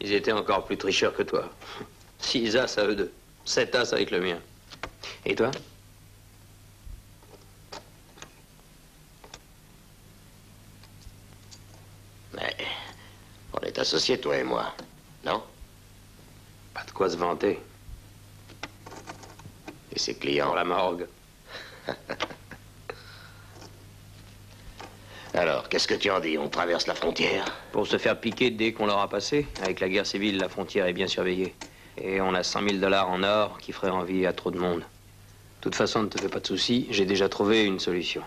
Ils étaient encore plus tricheurs que toi. 6 as à eux deux. 7 as avec le mien. Et toi? Mais on est associés, toi et moi, non? Pas de quoi se vanter. Et ses clients? Pour la morgue. Alors, qu'est-ce que tu en dis? On traverse la frontière? Pour se faire piquer dès qu'on l'aura passé. Avec la guerre civile, la frontière est bien surveillée. Et on a 100 000 $ en or qui ferait envie à trop de monde. De toute façon, ne te fais pas de soucis, j'ai déjà trouvé une solution.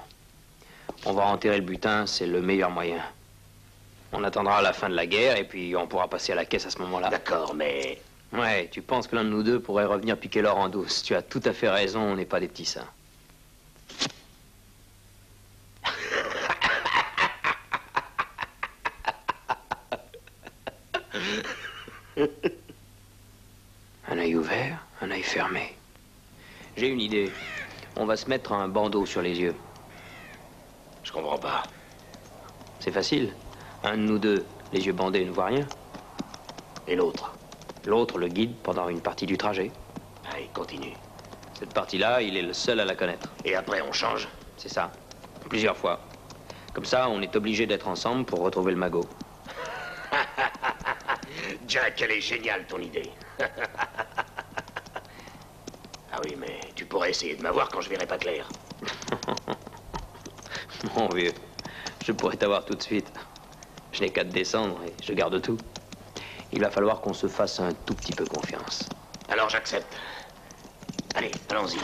On va enterrer le butin, c'est le meilleur moyen. On attendra la fin de la guerre et puis on pourra passer à la caisse à ce moment-là. D'accord, mais... Ouais, tu penses que l'un de nous deux pourrait revenir piquer l'or en douce. Tu as tout à fait raison, on n'est pas des petits saints. Un œil ouvert, un œil fermé. J'ai une idée. On va se mettre un bandeau sur les yeux. Je comprends pas. C'est facile. Un de nous deux, les yeux bandés, ne voit rien. Et l'autre? L'autre le guide pendant une partie du trajet. Allez, continue. Cette partie-là, il est le seul à la connaître. Et après, on change? C'est ça. Plusieurs fois. Comme ça, on est obligé d'être ensemble pour retrouver le magot. Jack, elle est géniale, ton idée. Ah oui, mais tu pourrais essayer de m'avoir quand je verrai pas clair. Mon vieux, je pourrais t'avoir tout de suite. Je n'ai qu'à te descendre et je garde tout. Il va falloir qu'on se fasse un tout petit peu confiance. Alors j'accepte. Allez, allons-y.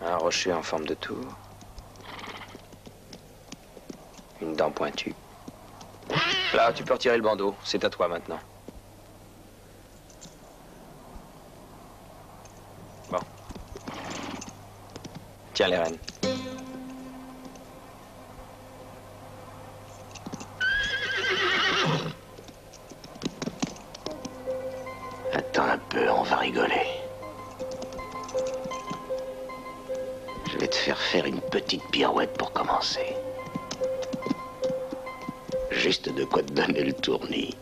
Un rocher en forme de tour. Une dent pointue. Là, tu peux retirer le bandeau. C'est à toi maintenant. Bon. Tiens les rênes. Attends un peu, on va rigoler. Je vais te faire une petite pirouette pour commencer. Juste de quoi te donner le tournis.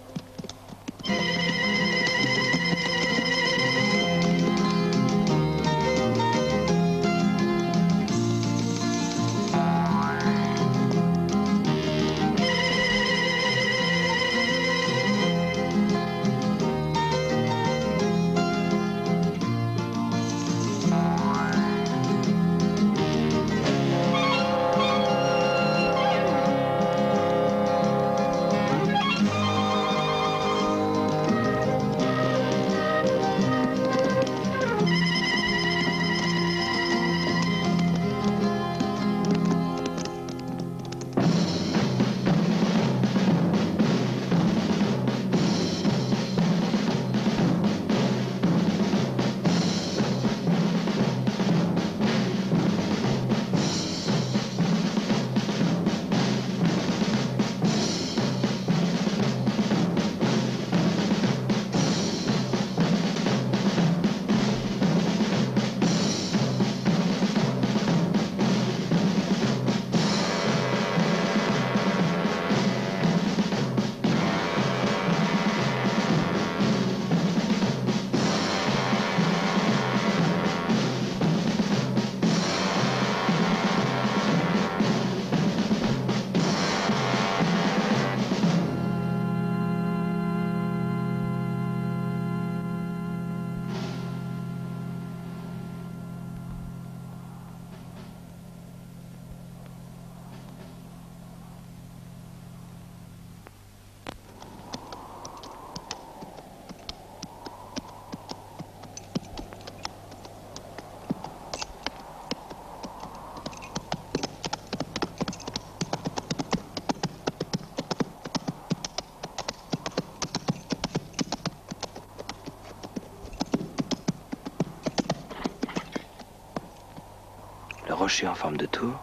crochet en forme de tour.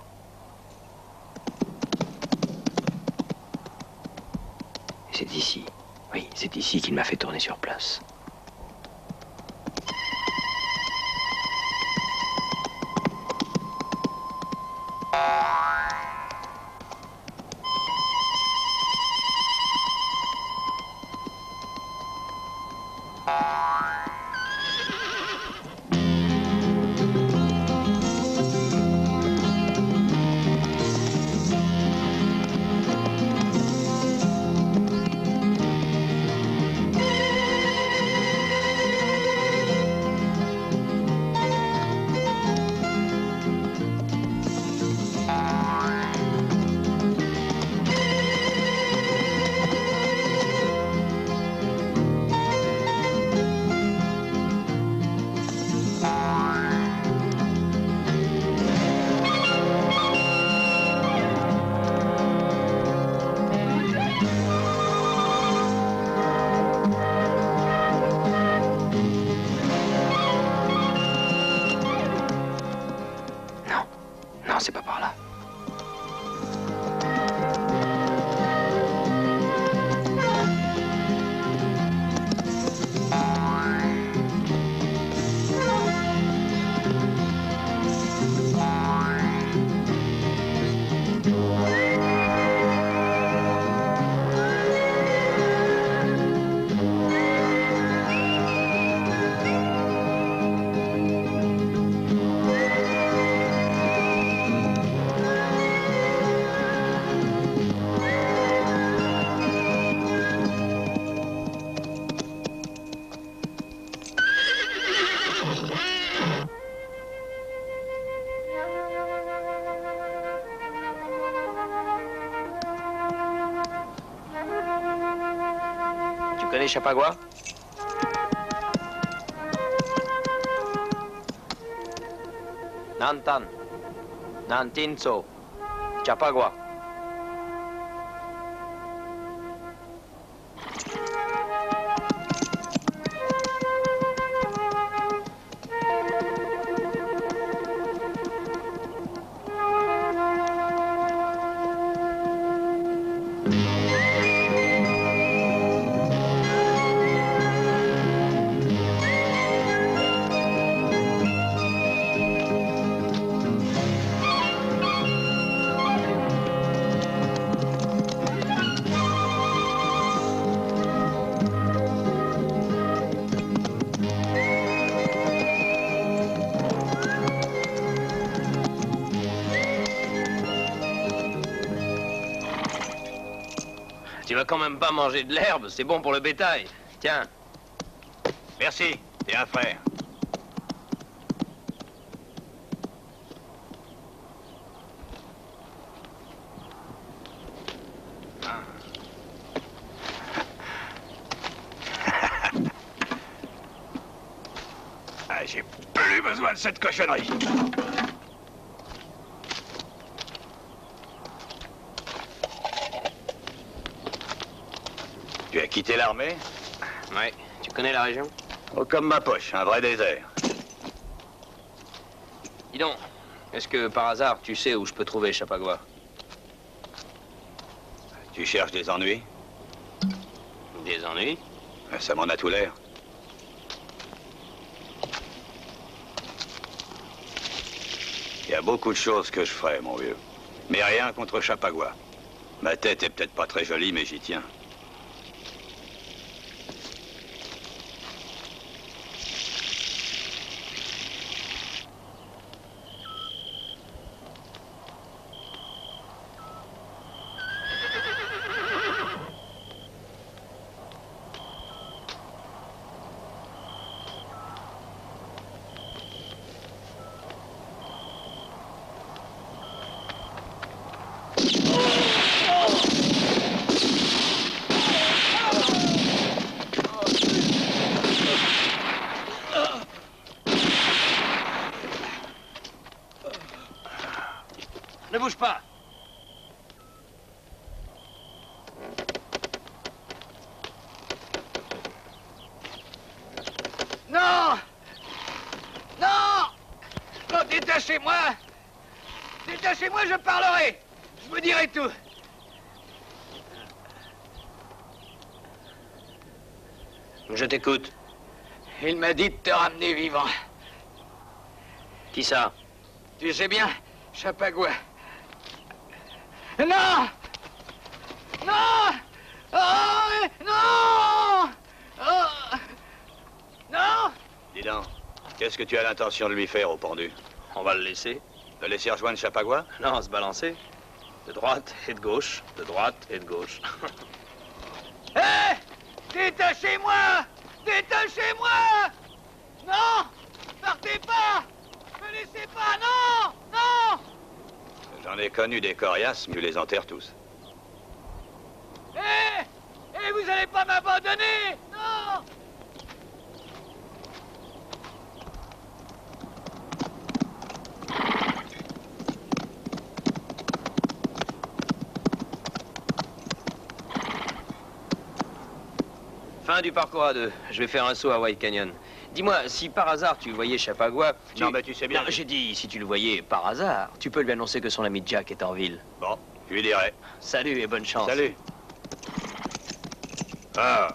Et c'est ici, oui, c'est ici qu'il m'a fait tourner sur place. C'est pas par là. Tu connais Chapagua? Nantan, Nantinso, Chapagua. Tu vas quand même pas manger de l'herbe, c'est bon pour le bétail. Tiens. Merci, t'es un frère. Ah, j'ai plus besoin de cette cochonnerie. Tu as quitté l'armée? Ouais, tu connais la région? Oh, comme ma poche, un vrai désert. Dis donc, est-ce que par hasard tu sais où je peux trouver Chapagua? Tu cherches des ennuis? Des ennuis? Ça m'en a tout l'air. Il y a beaucoup de choses que je ferais, mon vieux. Mais rien contre Chapagua. Ma tête est peut-être pas très jolie, mais j'y tiens. Ne bouge pas. Non! Non! Non, détachez-moi! Détachez-moi, je parlerai. Je vous dirai tout. Je t'écoute. Il m'a dit de te ramener vivant. Qui ça? Tu sais bien, Chapagua. Non! Non! Oh, non! Oh! Non! Dis donc, qu'est-ce que tu as l'intention de lui faire au pendu? On va le laisser. De laisser rejoindre Chapagua? Non, se balancer. De droite et de gauche, de droite et de gauche. Hé! Détachez-moi! Détachez-moi! Non! Partez pas! Me laissez pas! Non! Non! J'en ai connu des coriaces, mais tu les enterres tous. Hé! Hé, vous allez pas m'abandonner! Non! Fin du parcours à deux. Je vais faire un saut à White Canyon. Dis-moi, si par hasard tu voyais Chapagua... Non, mais tu sais bien... Non, j'ai dit, si tu le voyais par hasard, tu peux lui annoncer que son ami Jack est en ville. Bon, je lui dirai. Salut et bonne chance. Salut. Ah.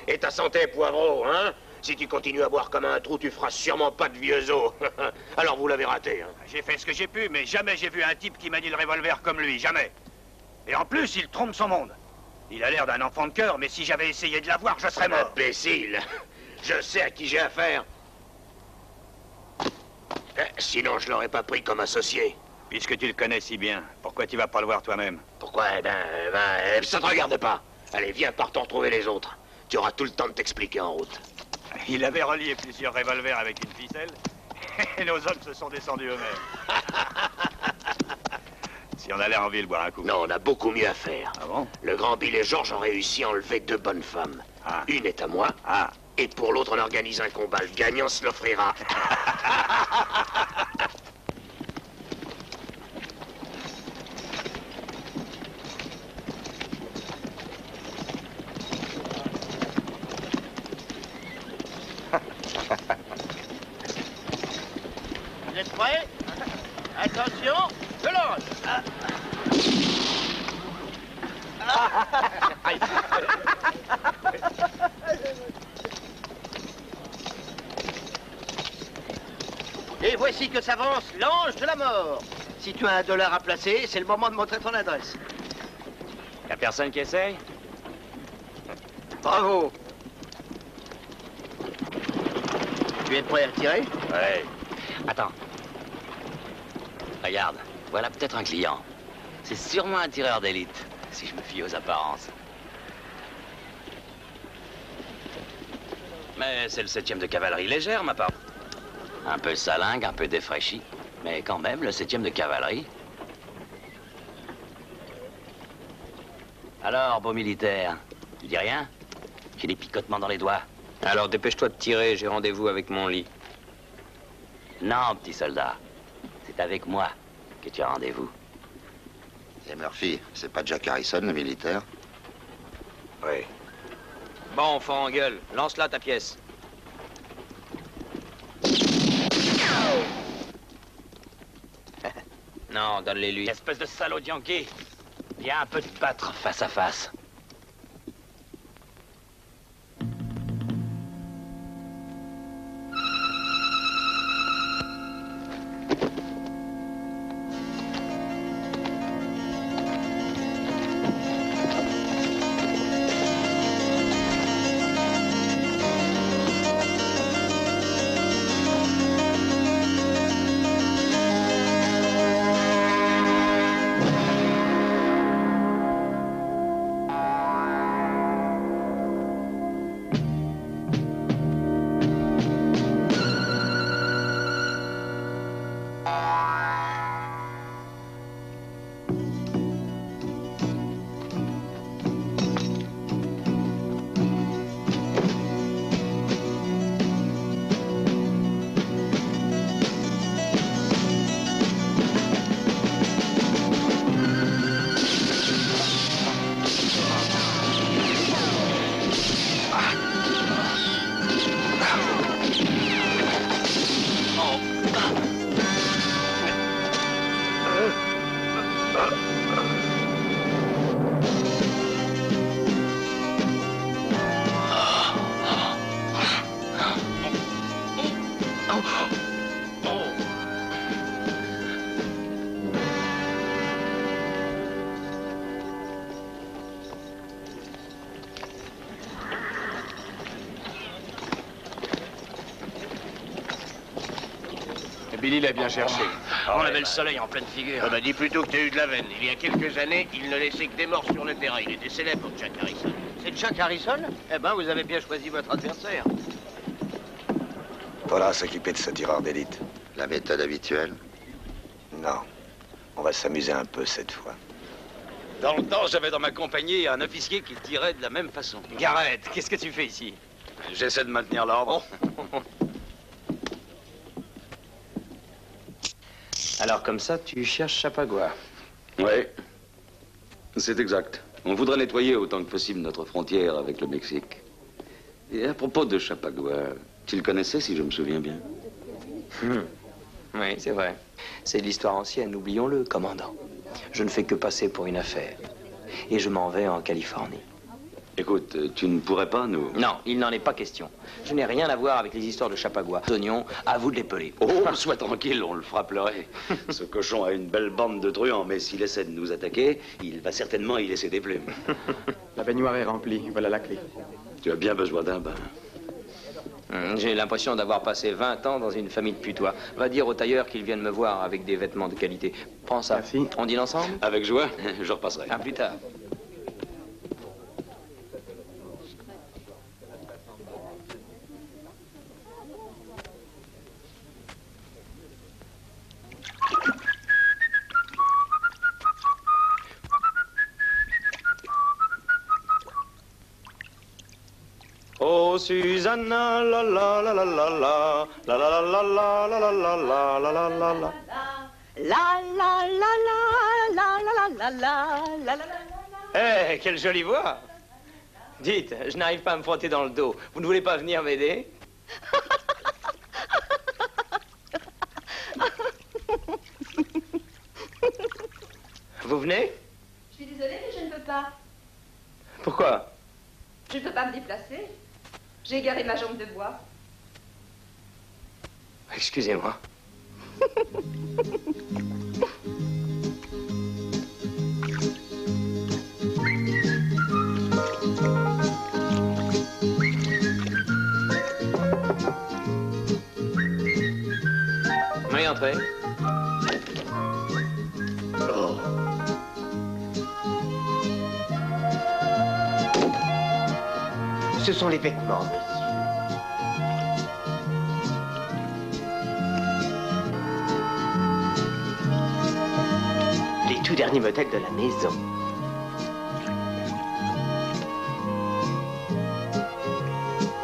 Et ta santé, poivreau, hein? Si tu continues à boire comme un trou, tu feras sûrement pas de vieux os. Alors vous l'avez raté, hein? J'ai fait ce que j'ai pu, mais jamais j'ai vu un type qui manie le revolver comme lui, jamais. Et en plus, il trompe son monde. Il a l'air d'un enfant de cœur, mais si j'avais essayé de l'avoir, je serais mort. Imbécile! Je sais à qui j'ai affaire. Sinon, je l'aurais pas pris comme associé. Puisque tu le connais si bien, pourquoi tu vas pas le voir toi-même? Pourquoi? Ça te regarde pas. Allez, viens, partons retrouver les autres. Tu auras tout le temps de t'expliquer en route. Il avait relié plusieurs revolvers avec une ficelle, et nos hommes se sont descendus eux-mêmes. Si on allait en ville boire un coup. Non, on a beaucoup mieux à faire. Ah bon? Le grand Bill et Georges ont réussi à enlever 2 bonnes femmes. Ah. Une est à moi, Ah. et pour l'autre, on organise un combat. Le gagnant se l'offrira. Vous êtes prêts? Attention, je lance. Et voici que s'avance l'ange de la mort. Si tu as $1 à placer, c'est le moment de montrer ton adresse. Y'a personne qui essaye? Bravo. Tu es prêt à tirer? Ouais. Attends. Regarde, voilà peut-être un client. C'est sûrement un tireur d'élite, si je me fie aux apparences. Mais c'est le 7e de cavalerie légère, ma part. Un peu salingue, un peu défraîchi, mais quand même le 7e de cavalerie. Alors, beau militaire, tu dis rien? J'ai des picotements dans les doigts. Alors dépêche-toi de tirer, j'ai rendez-vous avec mon lit. Non, petit soldat. C'est avec moi que tu as rendez-vous. Et Murphy, c'est pas Jack Harrison, le militaire? Oui. Bon, fort en gueule, lance-la ta pièce. Non, donne-les lui. Espèce de salaud de Yankee. Viens un peu te battre face à face. Billy l'a bien cherché. On avait le soleil en pleine figure. On m'a dit plutôt que t'as eu de la veine. Il y a quelques années, il ne laissait que des morts sur le terrain. Il était célèbre, Jack Harrison. C'est Jack Harrison? Eh ben, vous avez bien choisi votre adversaire. Faudra s'occuper de ce tireur d'élite. La méthode habituelle. Non. On va s'amuser un peu cette fois. Dans le temps, j'avais dans ma compagnie un officier qui tirait de la même façon. Garrett, qu'est-ce que tu fais ici? J'essaie de maintenir l'ordre. Alors comme ça, tu cherches Chapagua. Oui, c'est exact. On voudrait nettoyer autant que possible notre frontière avec le Mexique. Et à propos de Chapagua, tu le connaissais, si je me souviens bien? Oui, c'est vrai. C'est de l'histoire ancienne, oublions-le, commandant. Je ne fais que passer pour une affaire. Et je m'en vais en Californie. Écoute, tu ne pourrais pas nous... Non, il n'en est pas question. Je n'ai rien à voir avec les histoires de Chapagua. Oignon, à vous de les peler. Oh, sois tranquille, on le fera pleurer. Ce cochon a une belle bande de truands, mais s'il essaie de nous attaquer, il va certainement y laisser des plumes. La baignoire est remplie. Voilà la clé. Tu as bien besoin d'un bain. J'ai l'impression d'avoir passé 20 ans dans une famille de putois. Va dire au tailleur qu'il vienne me voir avec des vêtements de qualité. Prends ça. Merci. On dîne ensemble? Avec joie, je repasserai. À plus tard. Oh Susanna, la la la la la la, la la la la la la la la la la la la. La la la la la la la la la la. Eh, quelle jolie voix! Dites, je n'arrive pas à me frotter dans le dos. Vous ne voulez pas venir m'aider? Vous venez? Je suis désolée, mais je ne peux pas. Pourquoi? Je ne peux pas me déplacer. J'ai égaré ma jambe de bois. Excusez-moi. Oui, entrez. Ce sont les vêtements, monsieur. Les tout derniers modèles de la maison.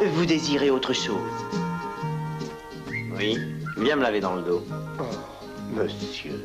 Vous désirez autre chose? Oui, viens me laver dans le dos. Oh, monsieur.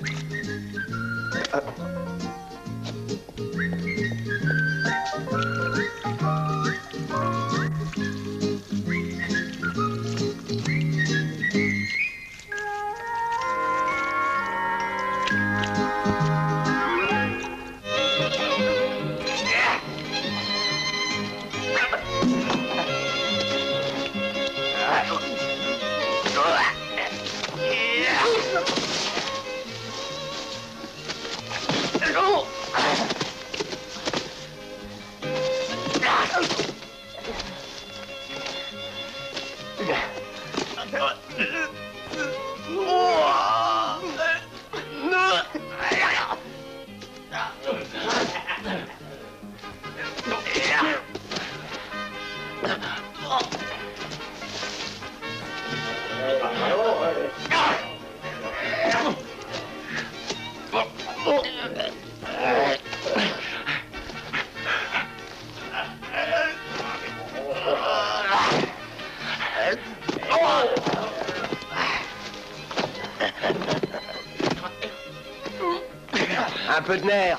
Un peu de nerf.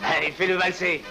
Allez, fais-le valser.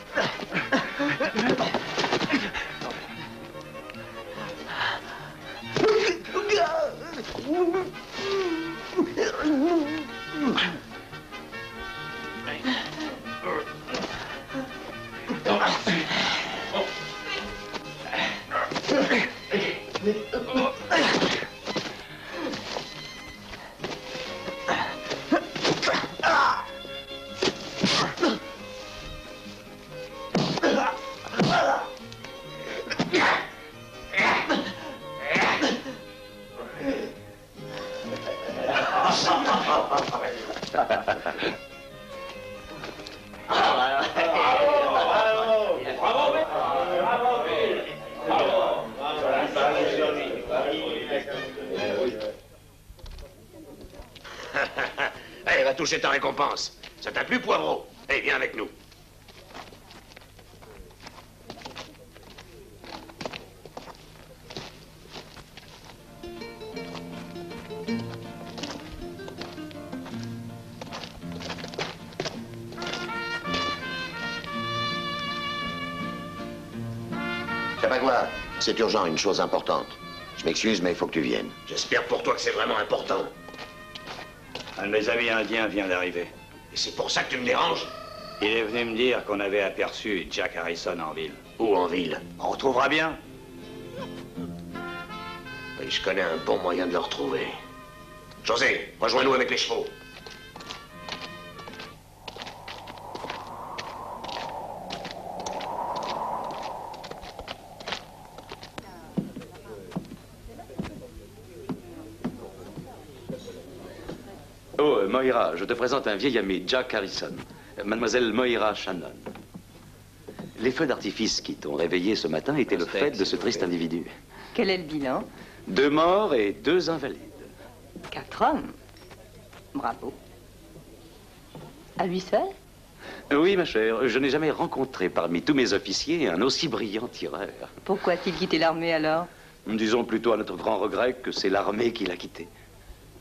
touché ta récompense. Ça t'a plu, Poivreau? Eh, viens avec nous. Chapagua, c'est urgent, une chose importante. Je m'excuse, mais il faut que tu viennes. J'espère pour toi que c'est vraiment important. Un de mes amis indiens vient d'arriver. Et c'est pour ça que tu me déranges? Il est venu me dire qu'on avait aperçu Jack Harrison en ville. Où en ville? On retrouvera bien. Oui, je connais un bon moyen de le retrouver. José, rejoins-nous avec les chevaux. Oh, Moira, je te présente un vieil ami, Jack Harrison. Mademoiselle Moira Shannon. Les feux d'artifice qui t'ont réveillé ce matin étaient le fait de ce triste individu. Quel est le bilan? 2 morts et 2 invalides. 4 hommes. Bravo. À lui seul? Oui, ma chère, je n'ai jamais rencontré parmi tous mes officiers un aussi brillant tireur. Pourquoi a-t-il quitté l'armée alors? Disons plutôt à notre grand regret que c'est l'armée qui l'a quitté.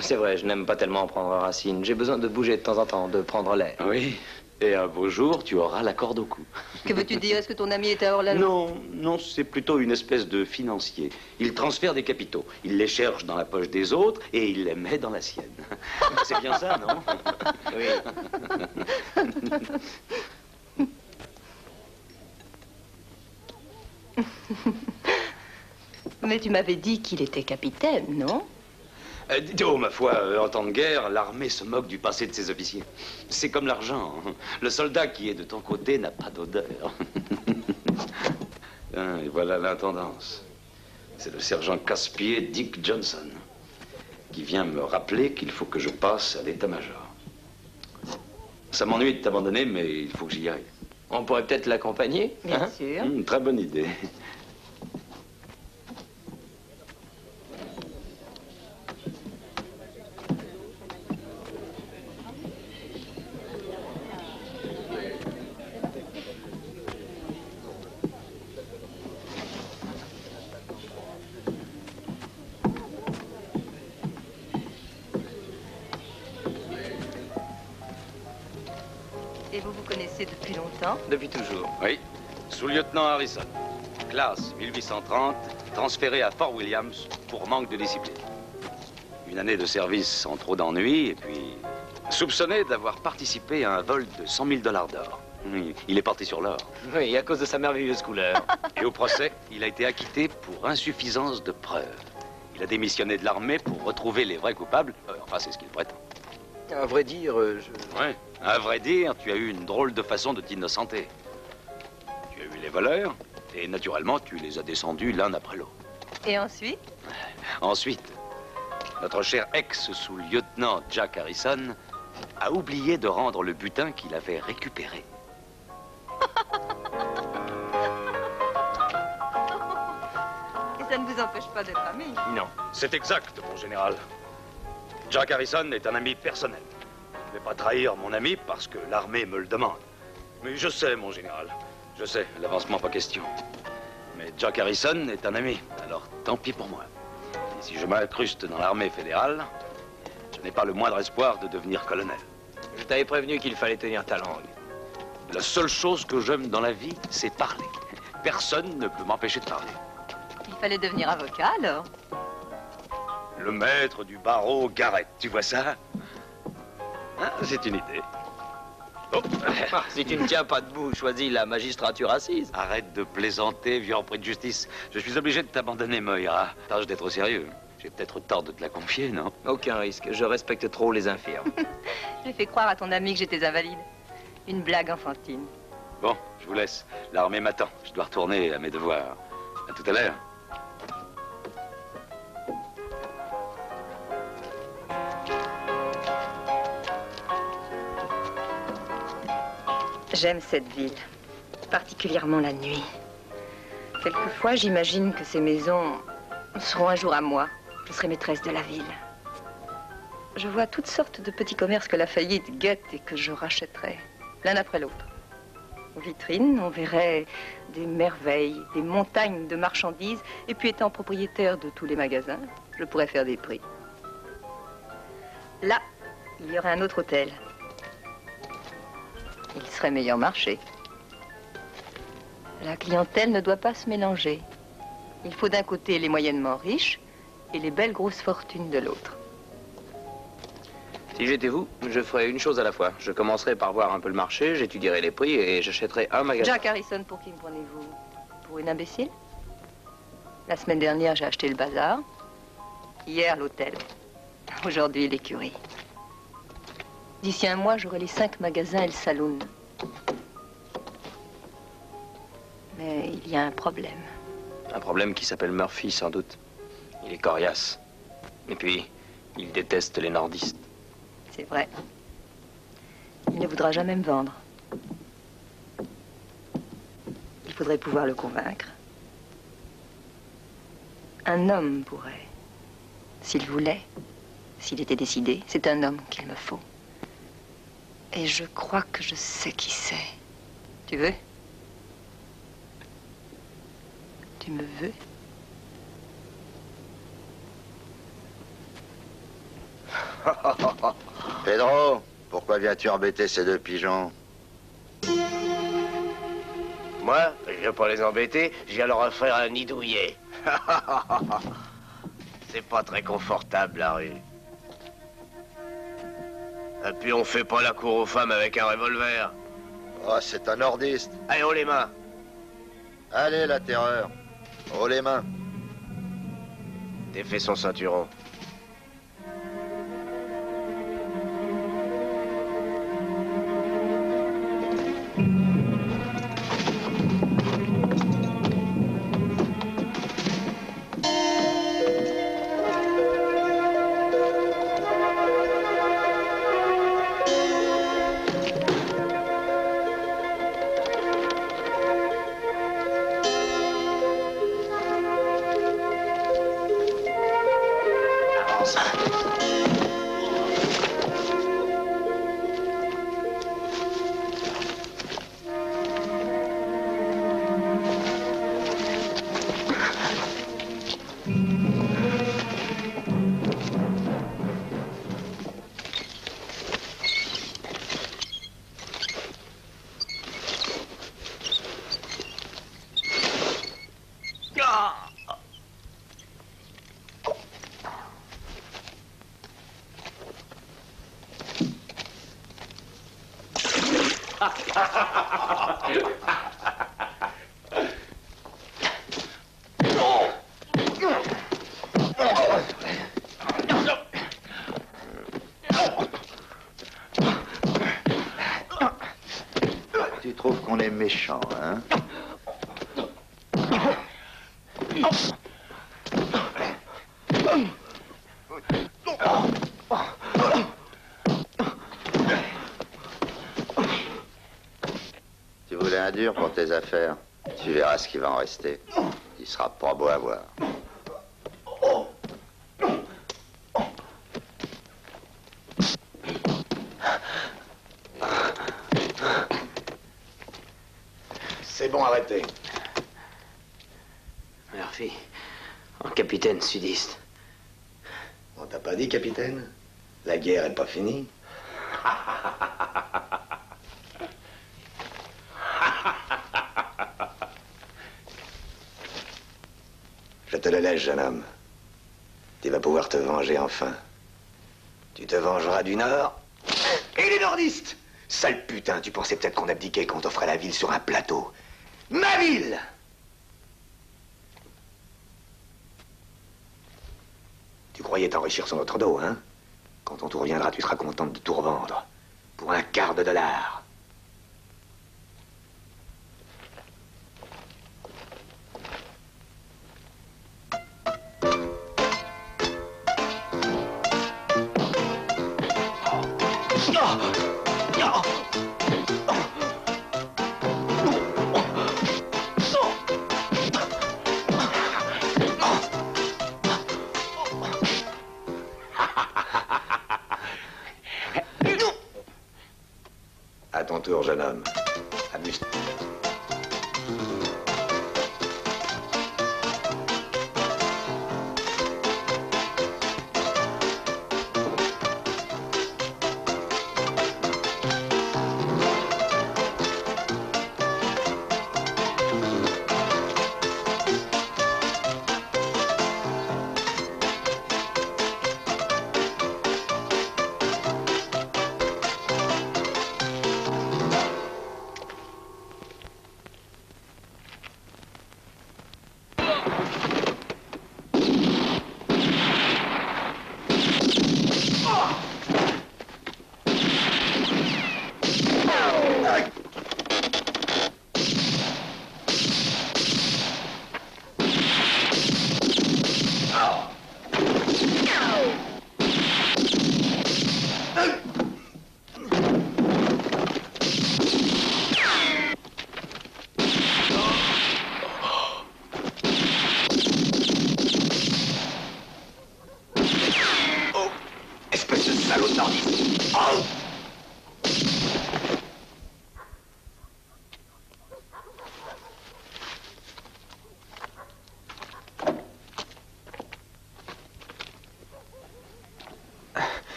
C'est vrai, je n'aime pas tellement prendre racine. J'ai besoin de bouger de temps en temps, de prendre l'air. Oui, et un beau jour, tu auras la corde au cou. Que veux-tu dire? Est-ce que ton ami est à Orlando? Non, non, c'est plutôt une espèce de financier. Il transfère des capitaux. Il les cherche dans la poche des autres et il les met dans la sienne. C'est bien ça, non? Oui. Mais tu m'avais dit qu'il était capitaine, non? Oh, ma foi, en temps de guerre, l'armée se moque du passé de ses officiers. C'est comme l'argent. Le soldat qui est de ton côté n'a pas d'odeur. Et voilà l'intendance. C'est le sergent casse-pied Dick Johnson qui vient me rappeler qu'il faut que je passe à l'état-major. Ça m'ennuie de t'abandonner, mais il faut que j'y aille. On pourrait peut-être l'accompagner? Bien sûr. Très bonne idée. Et vous vous connaissez depuis longtemps? Depuis toujours. Oui, sous-lieutenant Harrison. Classe 1830, transféré à Fort Williams pour manque de discipline. Une année de service sans trop d'ennuis, et puis soupçonné d'avoir participé à un vol de 100 000 $ d'or. Oui, il est parti sur l'or. Oui, à cause de sa merveilleuse couleur. Et au procès, il a été acquitté pour insuffisance de preuves. Il a démissionné de l'armée pour retrouver les vrais coupables. Enfin, c'est ce qu'il prétend. À vrai dire, Ouais, à vrai dire, tu as eu une drôle de façon de t'innocenter. Tu as eu les voleurs, et naturellement, tu les as descendus l'un après l'autre. Et ensuite? Ensuite, notre cher ex-sous-lieutenant Jack Harrison a oublié de rendre le butin qu'il avait récupéré. Et ça ne vous empêche pas d'être amis? Non, c'est exact, mon général. Jack Harrison est un ami personnel. Je ne vais pas trahir mon ami parce que l'armée me le demande. Mais je sais, mon général. Je sais, l'avancement, pas question. Mais Jack Harrison est un ami, alors tant pis pour moi. Et si je m'incruste dans l'armée fédérale, je n'ai pas le moindre espoir de devenir colonel. Je t'avais prévenu qu'il fallait tenir ta langue. La seule chose que j'aime dans la vie, c'est parler. Personne ne peut m'empêcher de parler. Il fallait devenir avocat alors? Le maître du barreau Garrett, tu vois ça? Hein, c'est une idée. Oh. Si tu ne tiens pas debout, choisis la magistrature assise. Arrête de plaisanter, vieux repris de justice. Je suis obligé de t'abandonner, Moira. Tâche d'être sérieux. J'ai peut-être tort de te la confier, non? Aucun risque. Je respecte trop les infirmes. J'ai fait croire à ton ami que j'étais invalide. Une blague enfantine. Bon, je vous laisse. L'armée m'attend. Je dois retourner à mes devoirs. À tout à l'heure. J'aime cette ville, particulièrement la nuit. Quelquefois, j'imagine que ces maisons seront un jour à moi. Je serai maîtresse de la ville. Je vois toutes sortes de petits commerces que la faillite guette et que je rachèterai, l'un après l'autre. Aux vitrines, on verrait des merveilles, des montagnes de marchandises, et puis étant propriétaire de tous les magasins, je pourrais faire des prix. Là, il y aurait un autre hôtel. Il serait meilleur marché. La clientèle ne doit pas se mélanger. Il faut d'un côté les moyennement riches et les belles grosses fortunes de l'autre. Si j'étais vous, je ferais une chose à la fois. Je commencerais par voir un peu le marché, j'étudierais les prix et j'achèterais un magasin. Jack Harrison, pour qui me prenez-vous? Pour une imbécile? La semaine dernière, j'ai acheté le bazar. Hier, l'hôtel. Aujourd'hui, l'écurie. D'ici un mois, j'aurai les 5 magasins et le saloon. Mais il y a un problème. Un problème qui s'appelle Murphy, sans doute. Il est coriace. Et puis, il déteste les nordistes. C'est vrai. Il ne voudra jamais me vendre. Il faudrait pouvoir le convaincre. Un homme pourrait. S'il voulait, s'il était décidé, c'est un homme qu'il me faut. Et je crois que je sais qui c'est. Tu veux? Tu me veux? Pedro, pourquoi viens-tu embêter ces 2 pigeons? Moi, je vais pas les embêter, je viens leur offrir un nid douillet. C'est pas très confortable, la rue. Et puis on fait pas la cour aux femmes avec un revolver. Oh, c'est un nordiste. Allez, haut les mains. Allez, la terreur. Haut les mains. Défais son ceinturon. Tu trouves qu'on est méchant, hein? Tu voulais un dur pour tes affaires. Tu verras ce qui va en rester. Il sera pas beau à voir. C'est bon, arrêtez. Murphy, un capitaine sudiste. On t'a pas dit, capitaine? La guerre est pas finie. Je te le laisse, jeune homme. Tu vas pouvoir te venger enfin. Tu te vengeras du Nord et les nordistes. Sale putain, tu pensais peut-être qu'on abdiquait, qu'on t'offrait la ville sur un plateau. Ma ville! Tu croyais t'enrichir sur notre dos, hein? Quand ton tour viendra, tu seras contente de tout revendre. Pour $0,25. À ton tour, jeune homme. Amuse-toi.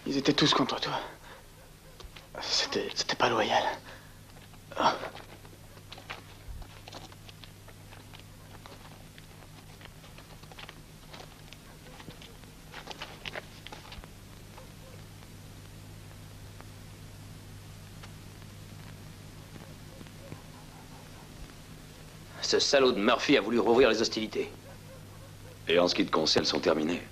Ils étaient tous contre toi. C'était pas loyal. Oh. Ce salaud de Murphy a voulu rouvrir les hostilités. Et en ce qui te concerne, elles sont terminées.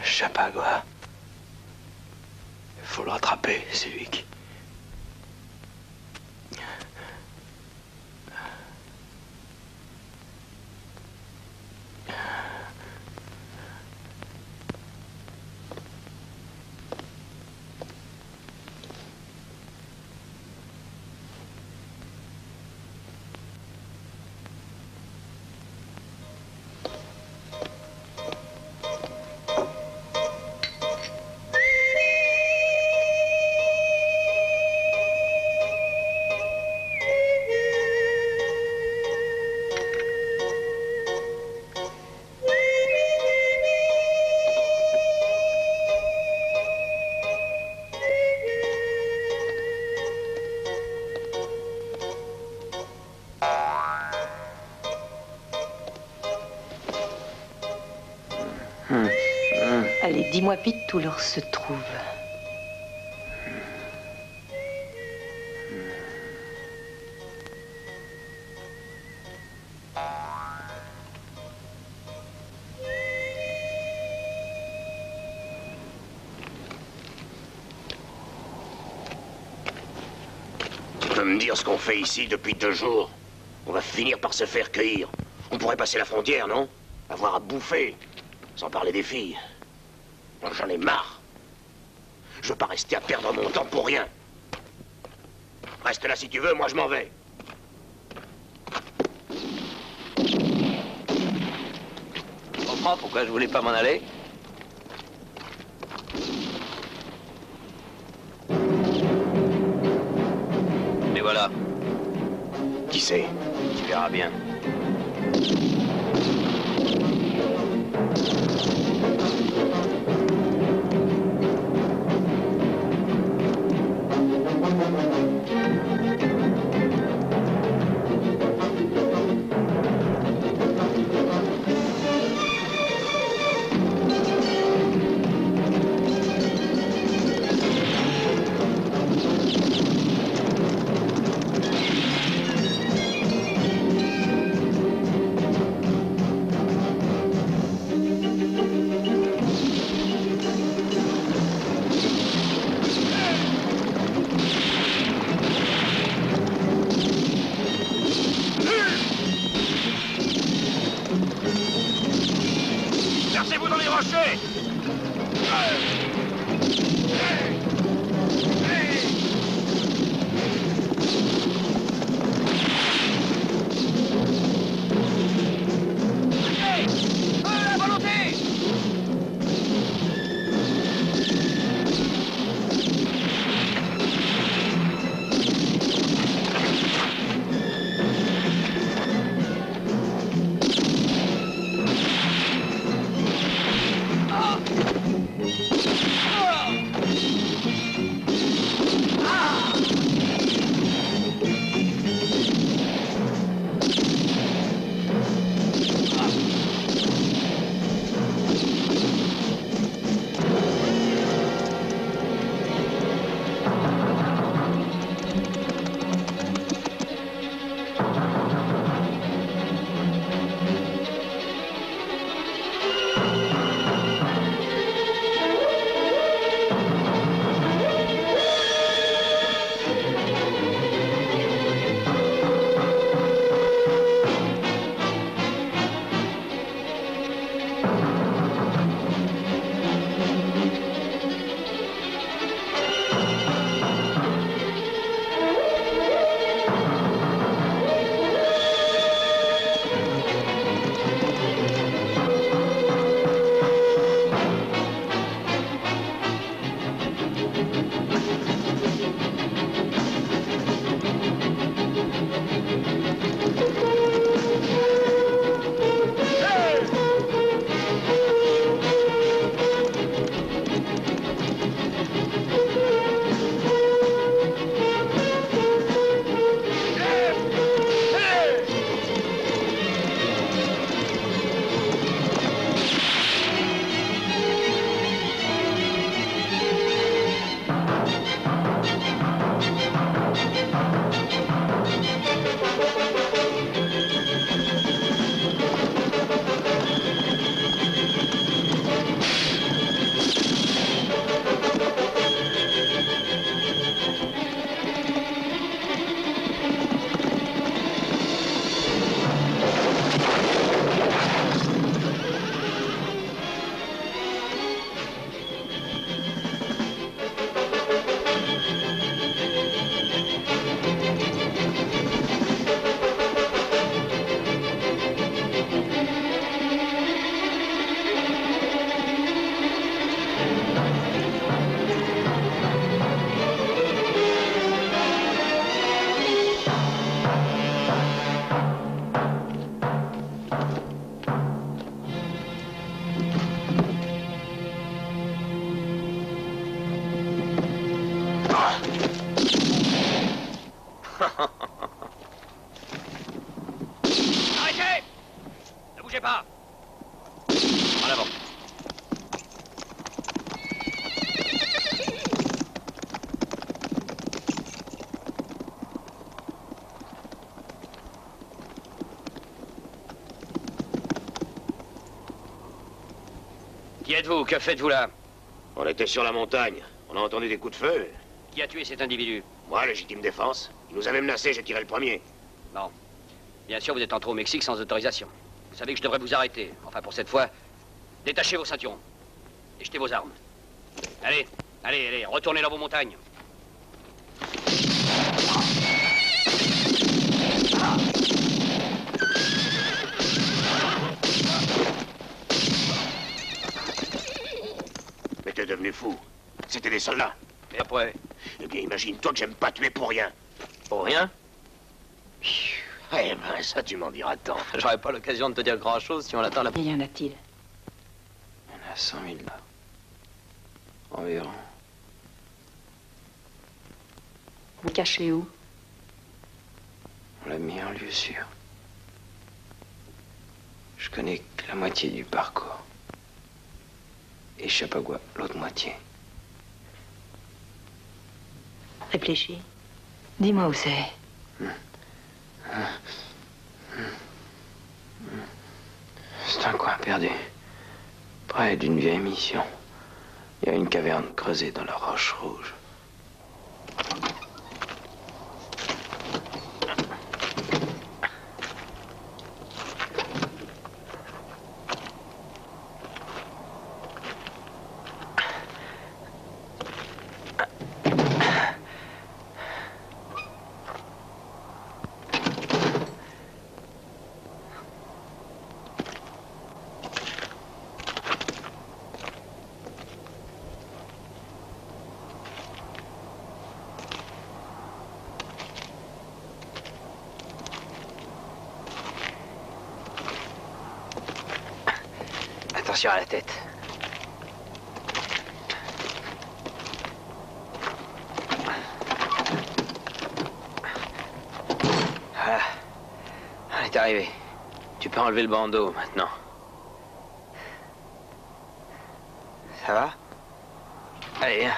Chapagua. Il faut le rattraper, c'est lui qui... Allez, dis-moi vite où l'or se trouve. Tu peux me dire ce qu'on fait ici depuis 2 jours? On va finir par se faire cueillir. On pourrait passer la frontière, non? Avoir à bouffer. Sans parler des filles. J'en ai marre. Je veux pas rester à perdre mon temps pour rien. Reste là si tu veux, moi je m'en vais. Tu comprends pourquoi je voulais pas m'en aller? Et voilà. Qui c'est? Tu verras bien. Arrêtez! Ne bougez pas! En avant. Qui êtes-vous? Que faites-vous là? On était sur la montagne. On a entendu des coups de feu. Qui a tué cet individu? Moi, légitime défense. Il nous avait menacé, j'ai tiré le premier. Non. Bien sûr, vous êtes entré au Mexique sans autorisation. Vous savez que je devrais vous arrêter. Enfin, pour cette fois, détachez vos ceintures. Et jetez vos armes. Allez, allez, allez, retournez dans vos montagnes. Mais t'es devenu fou. C'était des soldats. Et après? Eh bien, imagine-toi que j'aime pas tuer pour rien. Pour rien? Eh ben, ça, tu m'en diras tant. J'aurais pas l'occasion de te dire grand-chose si on attend la... Il y en a-t-il? Il y en a 100 000 là. Environ. Vous cachez où? On l'a mis en lieu sûr. Je connais que la moitié du parcours. Et Chapagua, l'autre moitié. Réfléchis. Dis-moi où c'est. C'est un coin perdu. Près d'une vieille mission. Il y a une caverne creusée dans la roche rouge. Attention à la tête. Voilà. On est arrivé. Tu peux enlever le bandeau maintenant. Ça va? Allez, viens.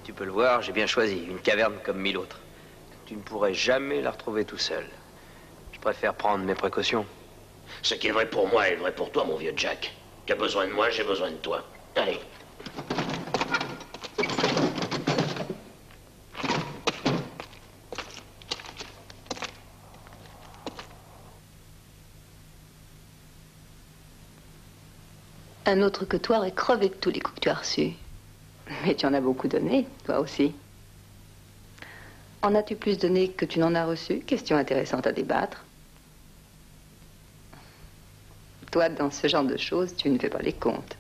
Tu peux le voir, j'ai bien choisi. Une caverne comme 1000 autres. Tu ne pourrais jamais la retrouver tout seul. Je préfère prendre mes précautions. Ce qui est vrai pour moi est vrai pour toi, mon vieux Jack. Tu as besoin de moi, j'ai besoin de toi. Allez. Un autre que toi aurait crevé de tous les coups que tu as reçus. Mais tu en as beaucoup donné, toi aussi. En as-tu plus donné que tu n'en as reçu? Question intéressante à débattre. Toi, dans ce genre de choses, tu ne fais pas les comptes.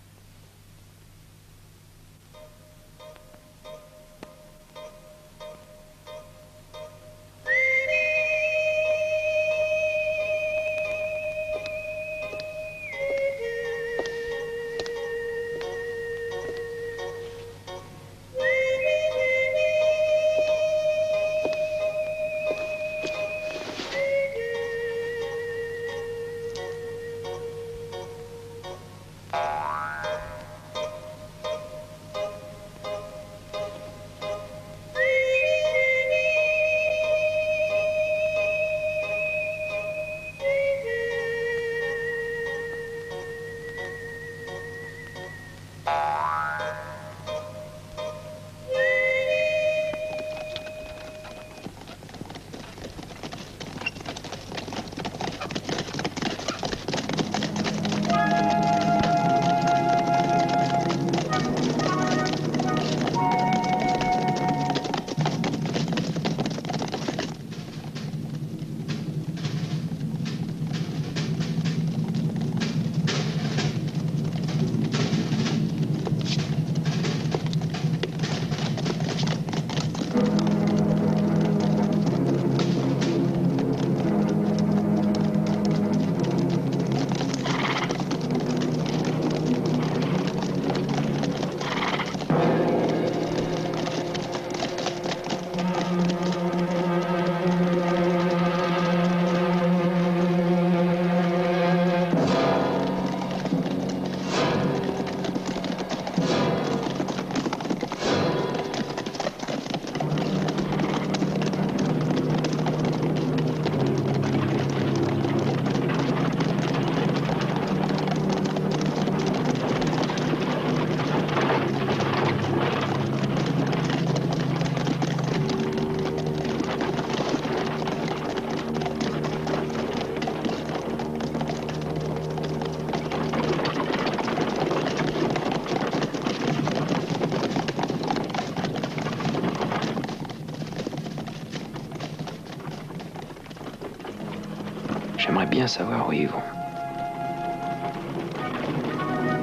J'aimerais bien savoir où ils vont.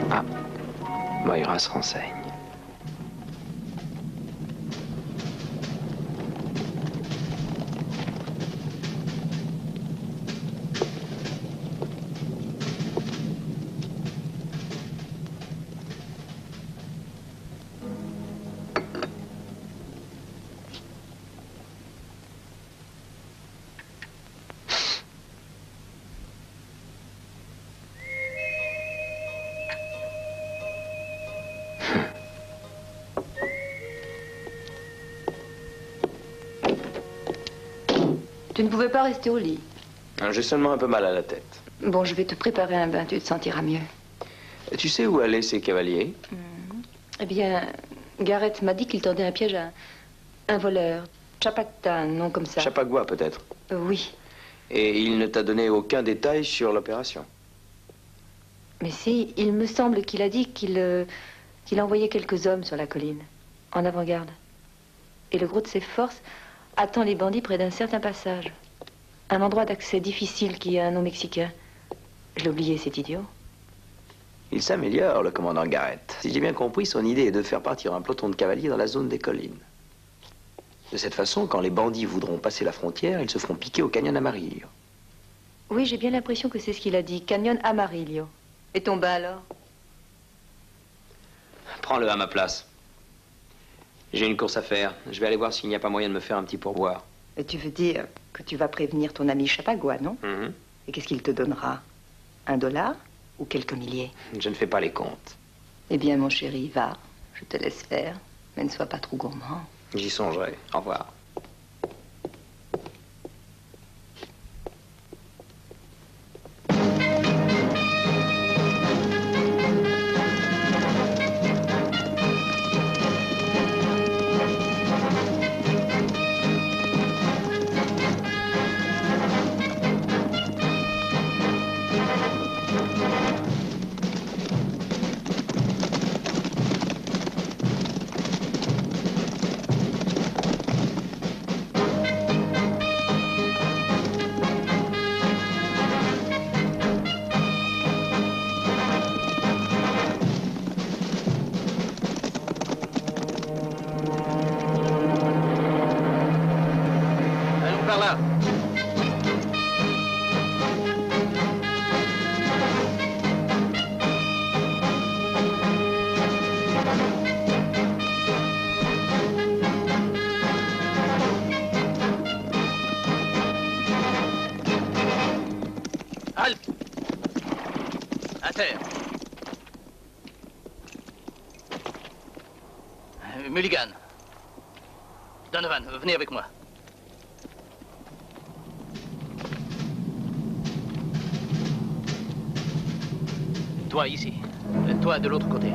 Ah, Moira se renseigne. Tu ne pouvais pas rester au lit. J'ai seulement un peu mal à la tête. Bon, je vais te préparer un bain, tu te sentiras mieux. Et tu sais où allaient ces cavaliers? Eh bien, Garrett m'a dit qu'il tendait un piège à un voleur. Chapagua, un nom comme ça. Chapagua, peut-être. Oui. Et il ne t'a donné aucun détail sur l'opération? Mais si, il me semble qu'il a dit qu'il a envoyé quelques hommes sur la colline, en avant-garde. Et le gros de ses forces attend les bandits près d'un certain passage. Un endroit d'accès difficile qui a un nom mexicain. Je l'ai oublié, c'est idiot. Il s'améliore, le commandant Garrett. Si j'ai bien compris, son idée est de faire partir un peloton de cavaliers dans la zone des collines. De cette façon, quand les bandits voudront passer la frontière, ils se feront piquer au canyon Amarillo. Oui, j'ai bien l'impression que c'est ce qu'il a dit. Canyon Amarillo. Et ton bain alors? Prends-le à ma place. J'ai une course à faire. Je vais aller voir s'il n'y a pas moyen de me faire un petit pourboire. Et tu veux dire que tu vas prévenir ton ami Chapagua, non? Et qu'est-ce qu'il te donnera? $1 ou quelques milliers? Je ne fais pas les comptes. Eh bien, mon chéri, va. Je te laisse faire. Mais ne sois pas trop gourmand. J'y songerai. Au revoir. Mulligan. Donovan, venez avec moi. Toi ici. Toi de l'autre côté.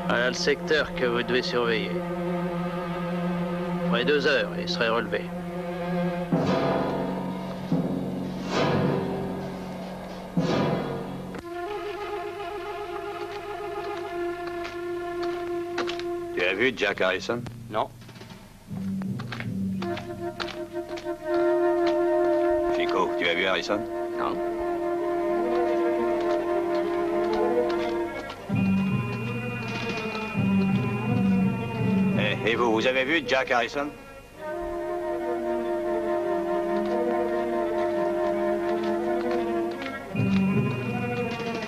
Voilà le secteur que vous devez surveiller. Après 2 heures, il serait relevé. Tu as vu Jack Harrison? Non. Chico, tu as vu Harrison? Non. Et vous avez vu Jack Harrison?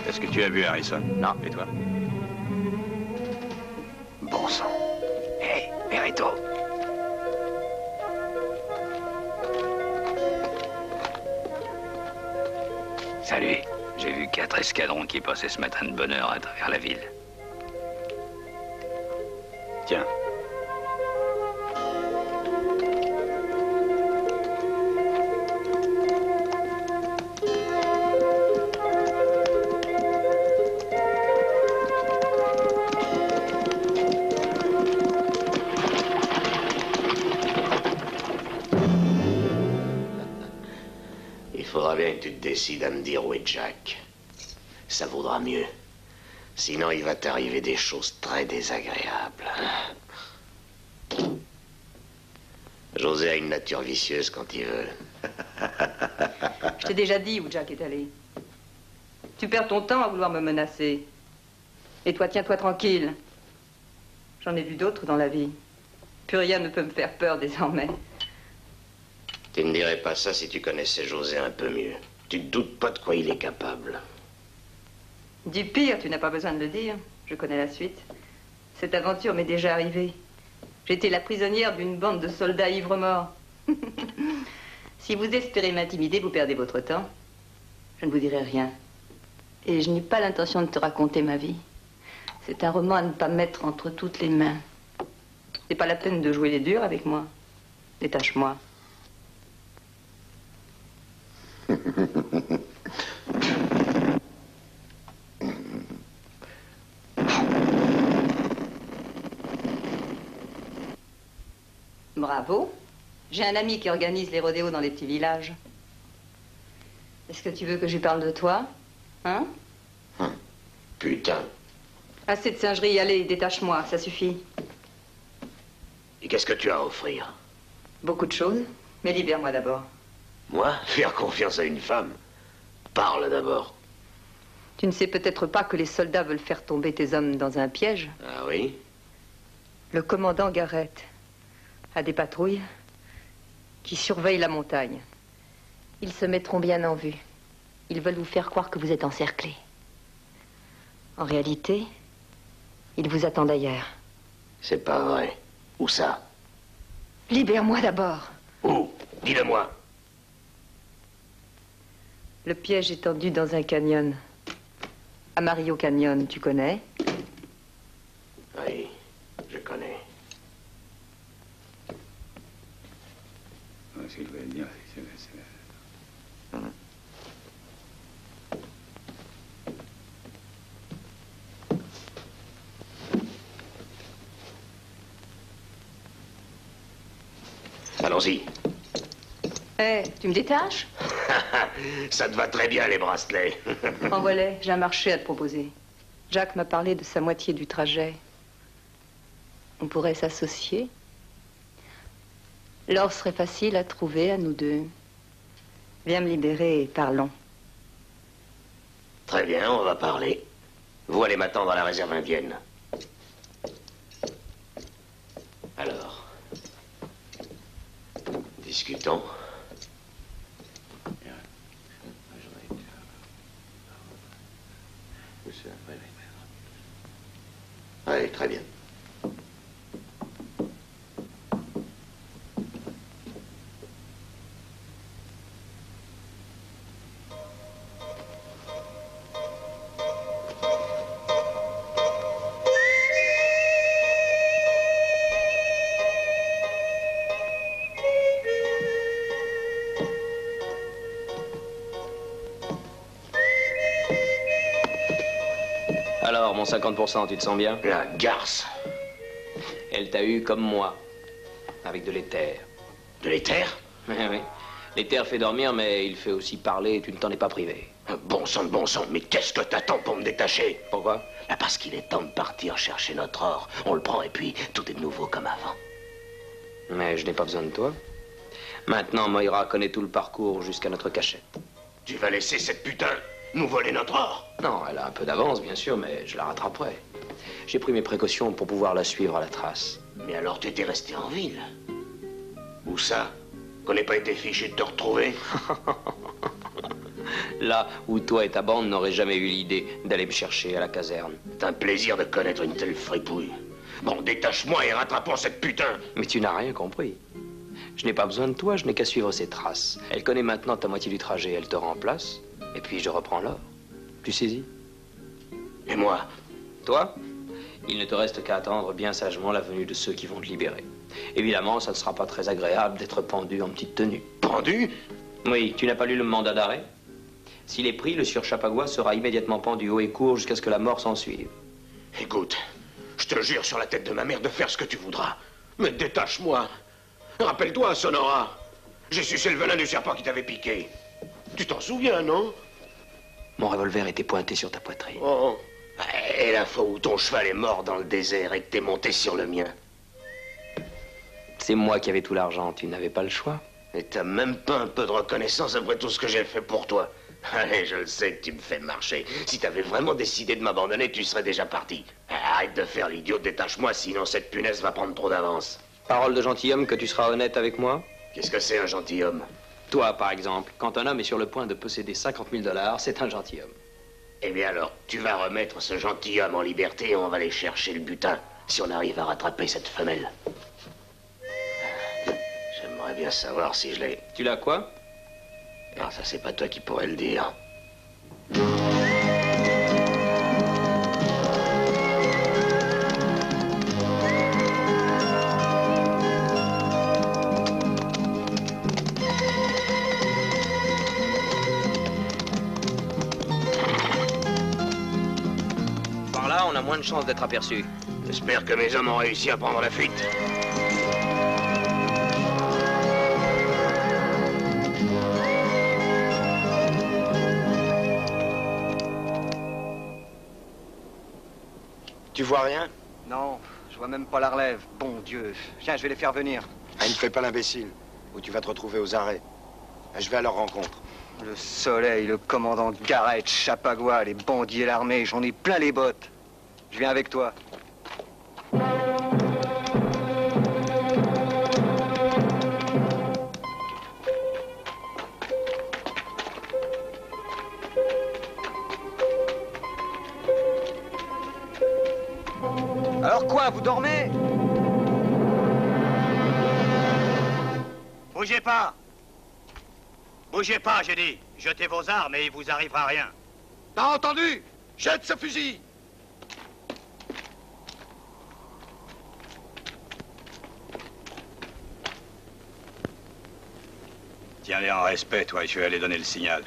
Est-ce que tu as vu Harrison? Non, et toi? Bon sang. Hé, Berretto. Salut. J'ai vu 4 escadrons qui passaient ce matin de bonne heure à travers la ville. Tiens, décides à me dire où est Jack, ça vaudra mieux. Sinon, il va t'arriver des choses très désagréables. José a une nature vicieuse quand il veut. Je t'ai déjà dit où Jack est allé. Tu perds ton temps à vouloir me menacer. Et toi, tiens-toi tranquille. J'en ai vu d'autres dans la vie. Plus rien ne peut me faire peur désormais. Tu ne dirais pas ça si tu connaissais José un peu mieux. Tu ne doutes pas de quoi il est capable. Du pire, tu n'as pas besoin de le dire. Je connais la suite. Cette aventure m'est déjà arrivée. J'étais la prisonnière d'une bande de soldats ivres-morts. Si vous espérez m'intimider, vous perdez votre temps. Je ne vous dirai rien. Et je n'ai pas l'intention de te raconter ma vie. C'est un roman à ne pas mettre entre toutes les mains. C'est pas la peine de jouer les durs avec moi. Détache-moi. Bravo. J'ai un ami qui organise les rodéos dans les petits villages. Est-ce que tu veux que je lui parle de toi? Hein? Putain. Assez de singerie, allez, détache-moi, ça suffit. Et qu'est-ce que tu as à offrir? Beaucoup de choses, mais libère-moi d'abord. Moi? Faire confiance à une femme? Parle d'abord. Tu ne sais peut-être pas que les soldats veulent faire tomber tes hommes dans un piège? Ah oui? Le commandant Garrett a des patrouilles qui surveillent la montagne. Ils se mettront bien en vue. Ils veulent vous faire croire que vous êtes encerclés. En réalité, ils vous attendent ailleurs. C'est pas vrai. Où ça? Libère-moi d'abord. Où? Dis-le-moi. Le piège est tendu dans un canyon. Amarillo Canyon, tu connais? Oui, je connais. Allons-y. Hé, tu me détaches? Ça te va très bien, les bracelets. Envoie-les, j'ai un marché à te proposer. Jack m'a parlé de sa moitié du trajet. On pourrait s'associer. L'or serait facile à trouver à nous deux. Viens me libérer et parlons. Très bien, on va parler. Vous allez m'attendre dans la réserve indienne. Alors, discutons. Oui, très bien. Alors, mon 50%, tu te sens bien? La garce. Elle t'a eu comme moi, avec de l'éther. De l'éther? Oui, oui. L'éther fait dormir, mais il fait aussi parler et tu ne t'en es pas privé. Bon sang, mais qu'est-ce que t'attends pour me détacher? Pourquoi? Parce qu'il est temps de partir chercher notre or. On le prend et puis tout est de nouveau comme avant. Mais je n'ai pas besoin de toi. Maintenant, Moira connaît tout le parcours jusqu'à notre cachette. Tu vas laisser cette putain nous voler notre or? Non, elle a un peu d'avance, bien sûr, mais je la rattraperai. J'ai pris mes précautions pour pouvoir la suivre à la trace. Mais alors tu étais resté en ville? Où ça? Qu'on n'ait pas été fiché de te retrouver? Là où toi et ta bande n'auraient jamais eu l'idée d'aller me chercher à la caserne. C'est un plaisir de connaître une telle fripouille. Bon, détache-moi et rattrapons cette putain. Mais tu n'as rien compris. Je n'ai pas besoin de toi, je n'ai qu'à suivre ses traces. Elle connaît maintenant ta moitié du trajet, elle te remplace, et puis je reprends l'or. Tu saisis? Et moi? Toi? Il ne te reste qu'à attendre bien sagement la venue de ceux qui vont te libérer. Évidemment, ça ne sera pas très agréable d'être pendu en petite tenue. Pendu? Oui, tu n'as pas lu le mandat d'arrêt? S'il est pris, le sieur Chapagua sera immédiatement pendu haut et court jusqu'à ce que la mort s'en suive. Écoute, je te jure sur la tête de ma mère de faire ce que tu voudras. Mais détache-moi. Rappelle-toi, Sonora. J'ai sucé le venin du serpent qui t'avait piqué. Tu t'en souviens, non? Mon revolver était pointé sur ta poitrine. Oh. Et la fois où ton cheval est mort dans le désert et que t'es monté sur le mien? C'est moi qui avais tout l'argent, tu n'avais pas le choix. Et t'as même pas un peu de reconnaissance après tout ce que j'ai fait pour toi? Allez, je le sais que tu me fais marcher. Si t'avais vraiment décidé de m'abandonner, tu serais déjà parti. Arrête de faire l'idiot, détache-moi, sinon cette punaise va prendre trop d'avance. Parole de gentilhomme que tu seras honnête avec moi? Qu'est-ce que c'est un gentilhomme? Toi, par exemple, quand un homme est sur le point de posséder 50 000 $, c'est un gentilhomme. Eh bien alors, tu vas remettre ce gentilhomme en liberté et on va aller chercher le butin, si on arrive à rattraper cette femelle. J'aimerais bien savoir si je l'ai... Tu l'as quoi? Non, ça c'est pas toi qui pourrais le dire. Par là, on a moins de chances d'être aperçu. J'espère que mes hommes ont réussi à prendre la fuite. Tu vois rien? Non, je vois même pas la relève. Bon Dieu. Viens, je vais les faire venir. Ah, ne fais pas l'imbécile, ou tu vas te retrouver aux arrêts. Ah, je vais à leur rencontre. Le soleil, le commandant Garrett, Chapagua, les bandits et l'armée, j'en ai plein les bottes. Je viens avec toi. Alors quoi, vous dormez? Bougez pas! Bougez pas, j'ai dit. Jetez vos armes et il vous arrivera rien. T'as entendu? Jette ce fusil! Tiens-les en respect, toi, je vais aller donner le signal.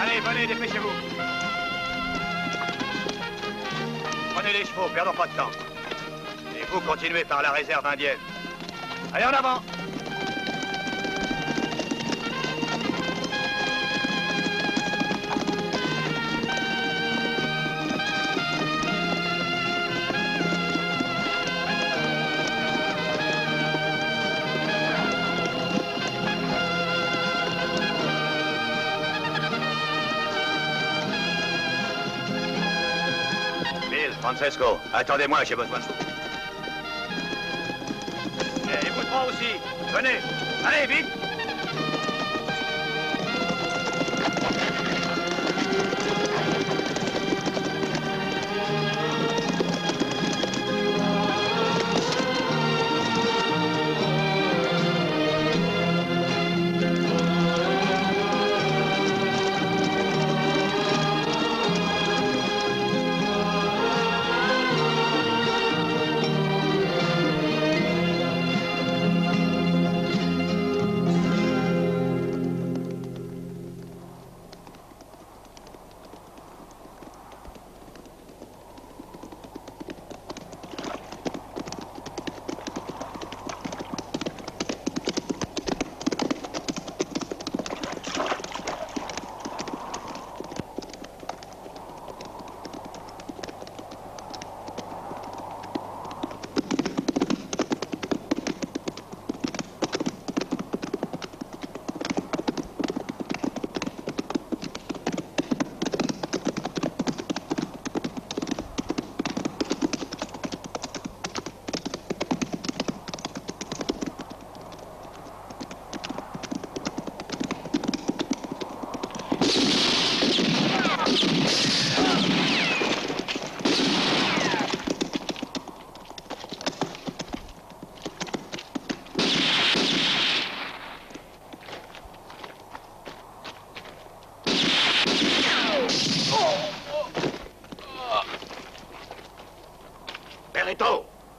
Allez, venez, dépêchez-vous. Prenez les chevaux, perdons pas de temps. Et vous continuez par la réserve indienne. Allez, en avant! Francesco, attendez-moi, j'ai besoin de vous. Et vous trois aussi, venez, allez, vite!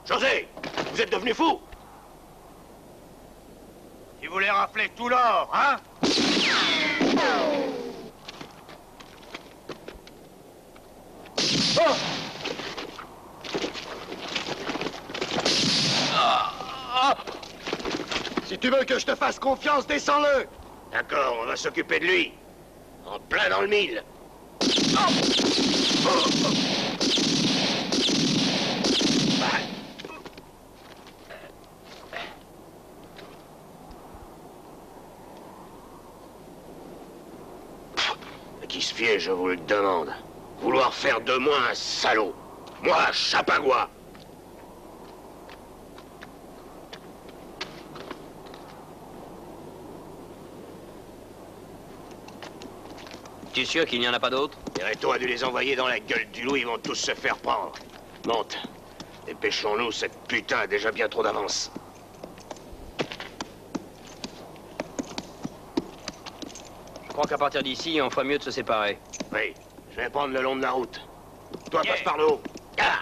José, vous êtes devenu fou? Tu voulais rafler tout l'or, hein? Si tu veux que je te fasse confiance, descends-le. D'accord, on va s'occuper de lui. En plein dans le mille. Qui se fiait, je vous le demande. Vouloir faire de moi un salaud. Moi, Chapagua. Tu es sûr qu'il n'y en a pas d'autres? Reto a dû les envoyer dans la gueule du loup, ils vont tous se faire prendre. Monte. Dépêchons-nous, cette putain a déjà bien trop d'avance. Je crois qu'à partir d'ici, on ferait mieux de se séparer. Oui, je vais prendre le long de la route. Toi, passe par le haut. Ah!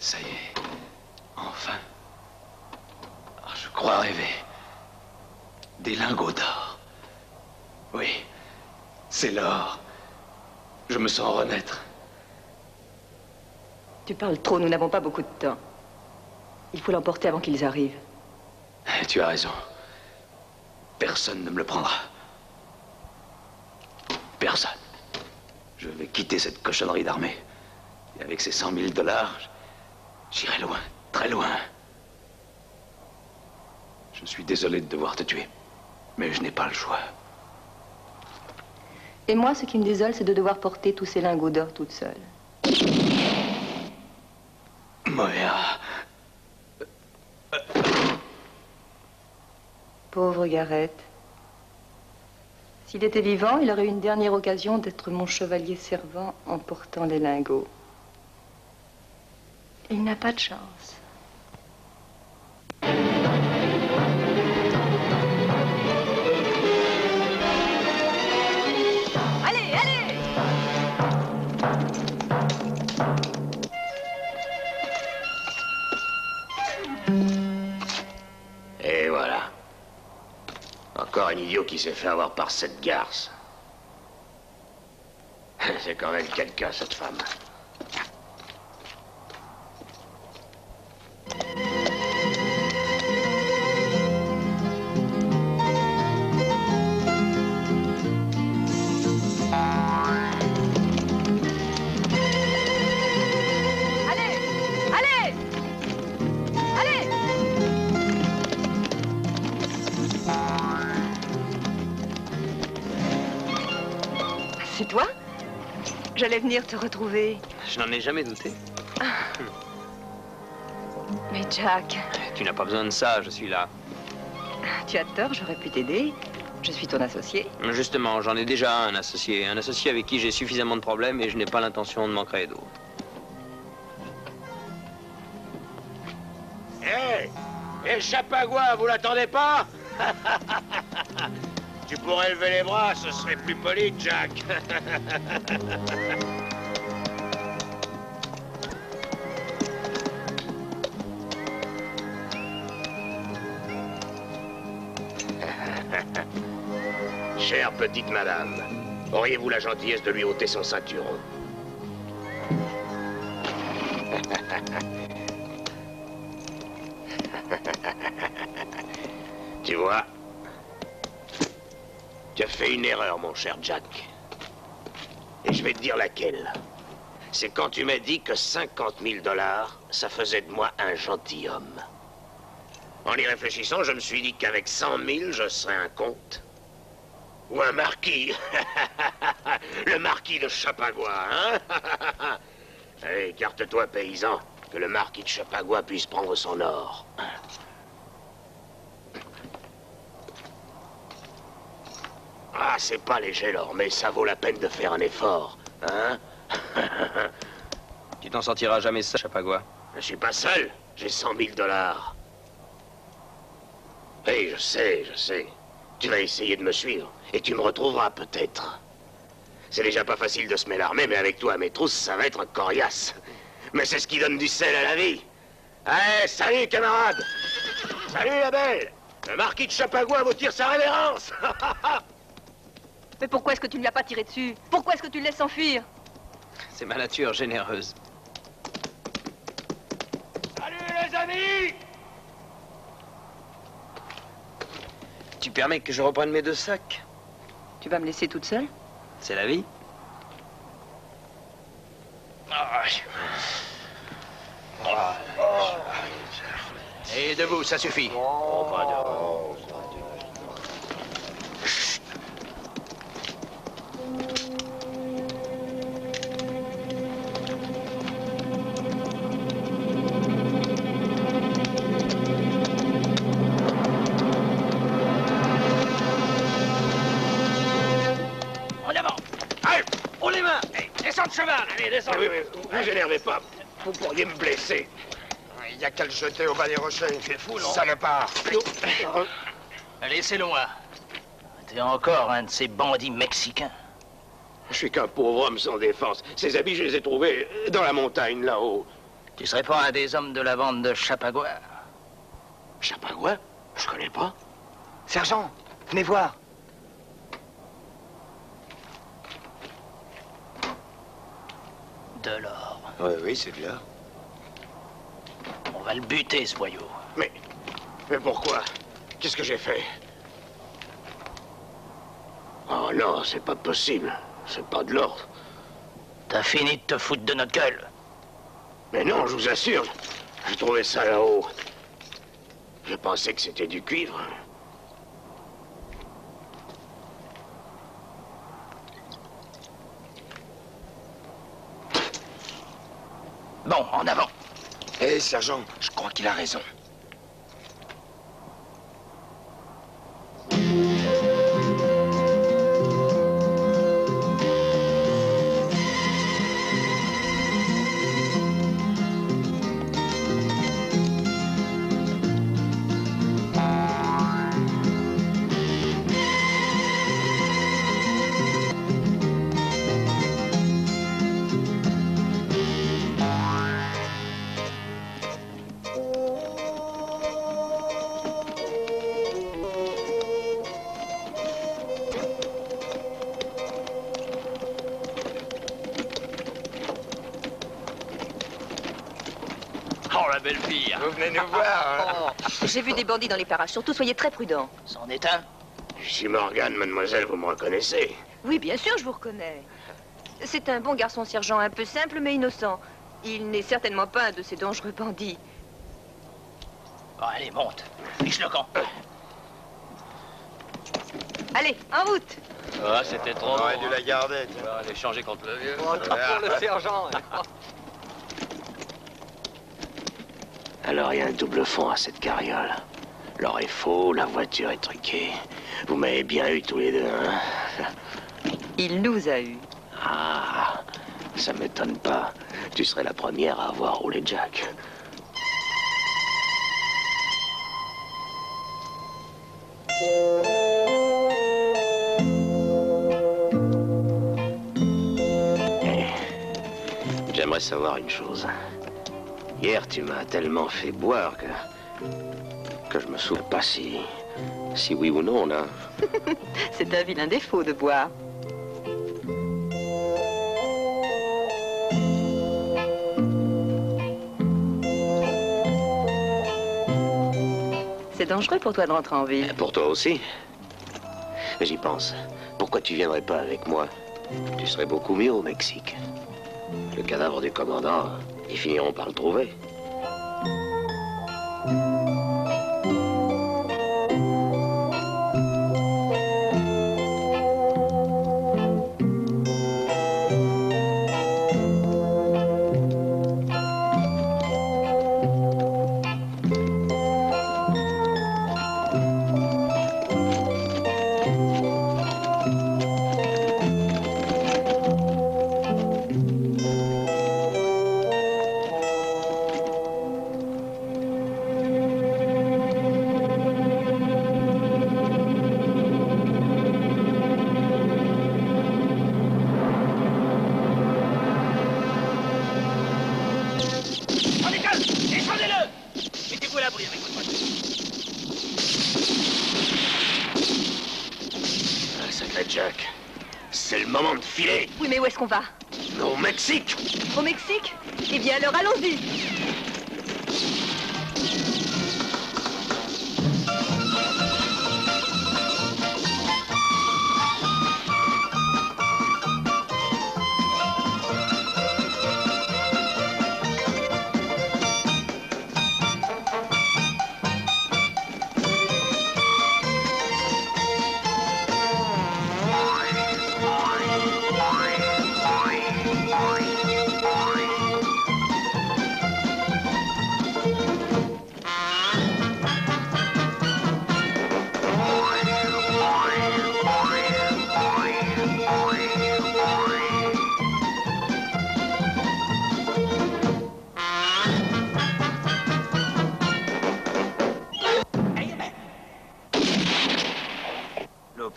Ça y est. Enfin. Je crois rêver. Des lingots d'or. Oui. C'est l'or. Je me sens renaître. Tu parles trop, nous n'avons pas beaucoup de temps. Il faut l'emporter avant qu'ils arrivent. Tu as raison. Personne ne me le prendra. Personne. Je vais quitter cette cochonnerie d'armée. Et avec ces 100 000 $, j'irai loin, très loin. Je suis désolé de devoir te tuer, mais je n'ai pas le choix. Et moi, ce qui me désole, c'est de devoir porter tous ces lingots d'or toute seule. Mohéra. Pauvre Gareth. S'il était vivant, il aurait eu une dernière occasion d'être mon chevalier servant en portant les lingots. Il n'a pas de chance. Allez, allez! idiot qui s'est fait avoir par cette garce. C'est quand même quelqu'un, cette femme. C'est toi? J'allais venir te retrouver. Je n'en ai jamais douté. Mais Jack... Tu n'as pas besoin de ça, je suis là. Tu as tort, j'aurais pu t'aider. Je suis ton associé. Justement, j'en ai déjà un associé avec qui j'ai suffisamment de problèmes et je n'ai pas l'intention de m'en créer d'autres. Hé! Et Chapagua, vous l'attendez pas? Tu pourrais lever les bras, ce serait plus poli, Jack. Chère petite madame, auriez-vous la gentillesse de lui ôter son ceinturon? Tu vois, tu as fait une erreur, mon cher Jack. Et je vais te dire laquelle. C'est quand tu m'as dit que 50 000 $, ça faisait de moi un gentilhomme. En y réfléchissant, je me suis dit qu'avec 100 000, je serais un comte. Ou un marquis. Le marquis de Chapagua, hein? Allez, écarte-toi, paysan, que le marquis de Chapagua puisse prendre son or. Ah, c'est pas léger l'or, mais ça vaut la peine de faire un effort, hein? Tu t'en sortiras jamais ça, Chapagua. Je suis pas seul, j'ai 100 000 $. Oui, je sais. Tu vas essayer de me suivre, et tu me retrouveras peut-être. C'est déjà pas facile de se mêler l'armée, mais avec toi à mes trousses, ça va être coriace. Mais c'est ce qui donne du sel à la vie. Allez, salut, camarade! Salut, la belle! Le marquis de Chapagua vous tire sa révérence! Mais pourquoi est-ce que tu ne lui as pas tiré dessus? Pourquoi est-ce que tu le laisses s'enfuir? C'est ma nature généreuse. Salut, les amis! Tu permets que je reprenne mes 2 sacs? Tu vas me laisser toute seule? C'est la vie. Et debout, ça suffit. En avant! Allez, on les mains! Descends de cheval! Allez, descends! Oui, vous énervez pas. Vous pourriez me blesser. Il n'y a qu'à le jeter au bas des rochers. C'est fou, non? Salopard. Laissez-le-moi. T'es encore un de ces bandits mexicains. Je suis qu'un pauvre homme sans défense. Ces habits, je les ai trouvés dans la montagne, là-haut. Tu serais pas un des hommes de la bande de Chapagua? Chapagua? Je connais pas. Sergent, venez voir. De l'or. Oui, c'est de l'or. On va le buter, ce voyou. Mais pourquoi? Qu'est-ce que j'ai fait? Oh non, c'est pas possible. C'est pas de l'or. T'as fini de te foutre de notre gueule. Mais non, je vous assure. J'ai trouvé ça là-haut. Je pensais que c'était du cuivre. Bon, en avant. Hé, sergent, je crois qu'il a raison. ma belle-fille. Vous venez nous voir, hein? J'ai vu des bandits dans les parages. Surtout, soyez très prudents. C'en est un. Je suis Morgan, mademoiselle, vous me reconnaissez? Oui, bien sûr, je vous reconnais. C'est un bon garçon sergent, un peu simple mais innocent. Il n'est certainement pas un de ces dangereux bandits. Bon, allez, monte. Fiche le camp. Allez, en route. Ah, c'était trop On aurait bon, dû hein. la garder, tiens. On va aller changer contre le vieux. Oh, pour le sergent. Alors, il y a un double fond à cette carriole. L'or est faux, la voiture est truquée. Vous m'avez bien eu tous les deux, hein? Il nous a eus. Ah, ça m'étonne pas. Tu serais la première à avoir roulé Jack. J'aimerais savoir une chose. Hier, tu m'as tellement fait boire que je me souviens pas si oui ou non, là. C'est un vilain défaut de boire. C'est dangereux pour toi de rentrer en ville. Pour toi aussi. J'y pense. Pourquoi tu viendrais pas avec moi? Tu serais beaucoup mieux au Mexique. Le cadavre du commandant, ils finiront par le trouver. Jack, c'est le moment de filer. Oui, mais où est-ce qu'on va? Au Mexique. Au Mexique? Eh bien alors, allons-y.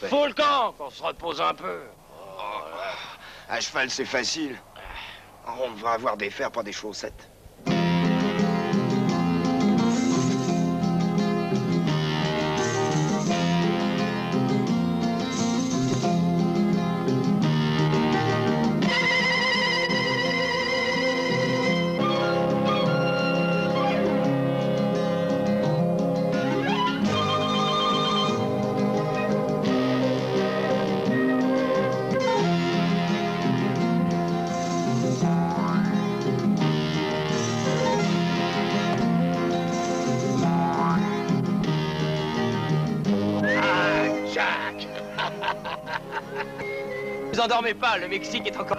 Faut le camp, qu'on se repose un peu. À cheval, c'est facile. On devrait avoir des fers, pas des chaussettes. Ne vous endormez pas, le Mexique est encore...